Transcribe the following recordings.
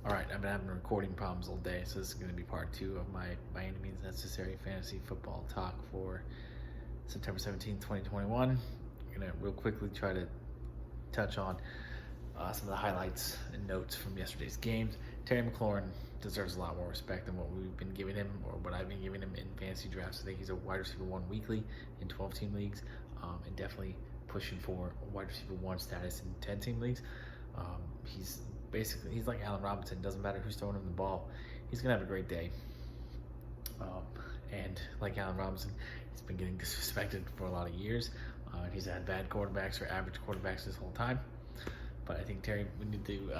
All right, I've been having recording problems all day, so this is going to be part 2 of my by any means necessary fantasy football talk for September 17th, 2021. I'm going to real quickly try to touch on some of the highlights and notes from yesterday's games. Terry McLaurin deserves a lot more respect than what we've been giving him, or what I've been giving him in fantasy drafts. I think he's a wide receiver 1 weekly in 12-team leagues, and definitely pushing for wide receiver 1 status in 10-team leagues. He's like Allen Robinson. Doesn't matter who's throwing him the ball, he's gonna have a great day. And like Allen Robinson, he's been getting disrespected for a lot of years. He's had bad quarterbacks or average quarterbacks this whole time. But I think we need to.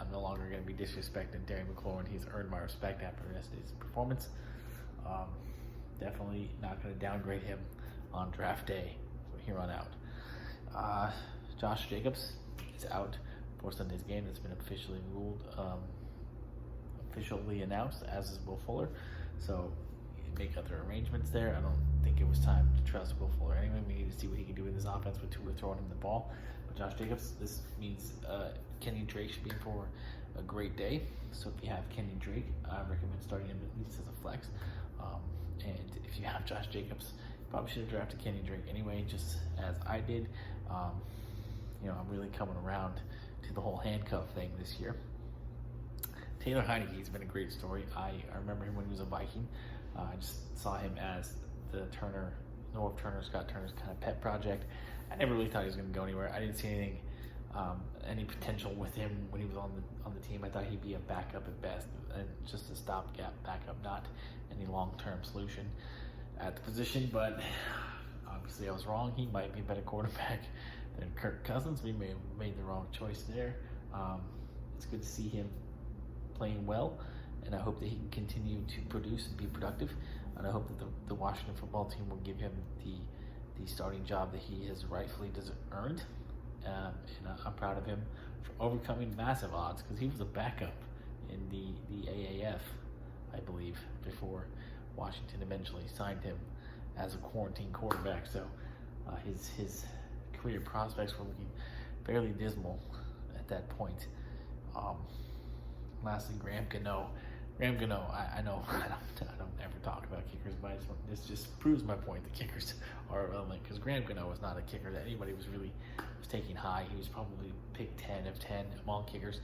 I'm no longer going to be disrespecting Terry McLaurin. He's earned my respect after yesterday's performance. Definitely not going to downgrade him on draft day from here on out. Josh Jacobs is out for Sunday's game. That's been officially ruled, officially announced, as is Will Fuller. So make other arrangements there. I don't think it was time to trust Will Fuller anyway. We need to see what he can do in this offense with Tua throwing him the ball. But Josh Jacobs, this means Kenny Drake should be in for a great day. So if you have Kenny Drake, I recommend starting him at least as a flex. And if you have Josh Jacobs, you probably should have drafted Kenny Drake anyway, just as I did. I'm really coming around to the whole handcuff thing this year. Taylor Heineke's been a great story. I remember him when he was a Viking. I just saw him as the Scott Turner's kind of pet project. I never really thought he was going to go anywhere. I didn't see any potential with him when he was on the team. I thought he'd be a backup at best, and just a stopgap backup, not any long-term solution at the position. But obviously I was wrong. He might be a better quarterback than Kirk Cousins. We may have made the wrong choice there. It's good to see him playing well, and I hope that he can continue to produce and be productive. And I hope that the Washington football team will give him the starting job that he has rightfully earned. And I'm proud of him for overcoming massive odds, because he was a backup in the AAF, I believe, before Washington eventually signed him as a quarantine quarterback. So his career prospects were looking fairly dismal at that point. Lastly, Graham Gano, I know I don't ever talk about kickers, but this just proves my point. The kickers are irrelevant, because Graham Gano was not a kicker that anybody was taking high. He was probably picked 10 of 10 among kickers,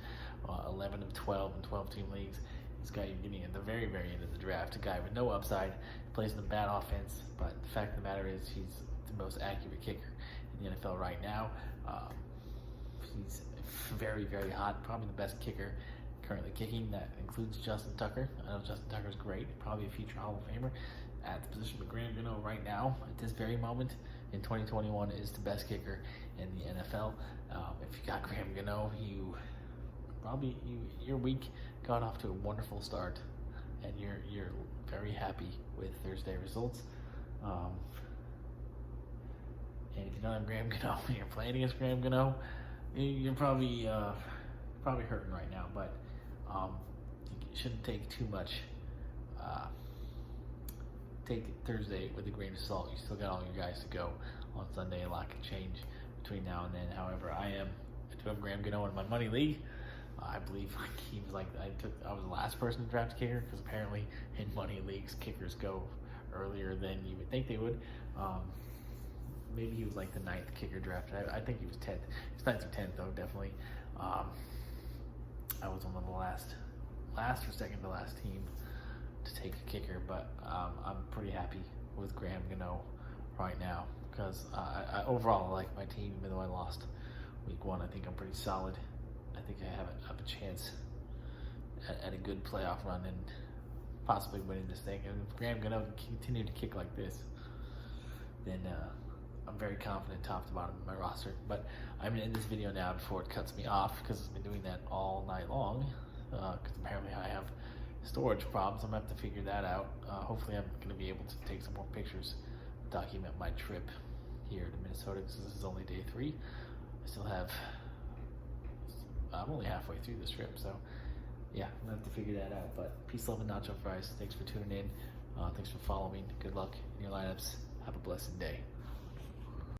11 of 12 in 12-team leagues. This guy you're getting at the very, very end of the draft, a guy with no upside, plays in a bad offense, but the fact of the matter is he's the most accurate kicker in the NFL right now. He's very, very hot, probably the best kicker currently kicking. That includes Justin Tucker. I know Justin Tucker's great, probably a future Hall of Famer at the position, but Graham Gano right now, at this very moment in 2021, is the best kicker in the NFL. If you got Graham Gano, your week got off to a wonderful start, and you're very happy with Thursday results. And if you don't have Graham Gano and you're playing against Graham Gano, you're probably hurting right now. But you shouldn't take too much. Take Thursday with a grain of salt. You still got all your guys to go on Sunday. A lot can change between now and then. However, I do have Graham Gano in my money league. I believe he was I was the last person to draft a kicker, because apparently in money leagues kickers go earlier than you would think they would. Maybe he was like the 9th kicker drafted. I think he was 10th. He was 9th or 10th though, definitely. I was one of the last or second to last team to take a kicker, but I'm pretty happy with Graham Gano right now, because I overall like my team. Even though I lost week 1, I think I'm pretty solid. I think I have a chance at a good playoff run and possibly winning this thing. And if Graham Gano can continue to kick like this, then I'm very confident top to bottom of my roster. But I'm going to end this video now before it cuts me off, because it's been doing that all night long, because apparently I have storage problems. I'm going to have to figure that out. Hopefully I'm going to be able to take some more pictures, document my trip here to Minnesota, because this is only day 3. I'm only halfway through this trip, so yeah, I'm going to have to figure that out. But peace, love, and nacho fries. Thanks for tuning in. Thanks for following. Good luck in your lineups. Have a blessed day.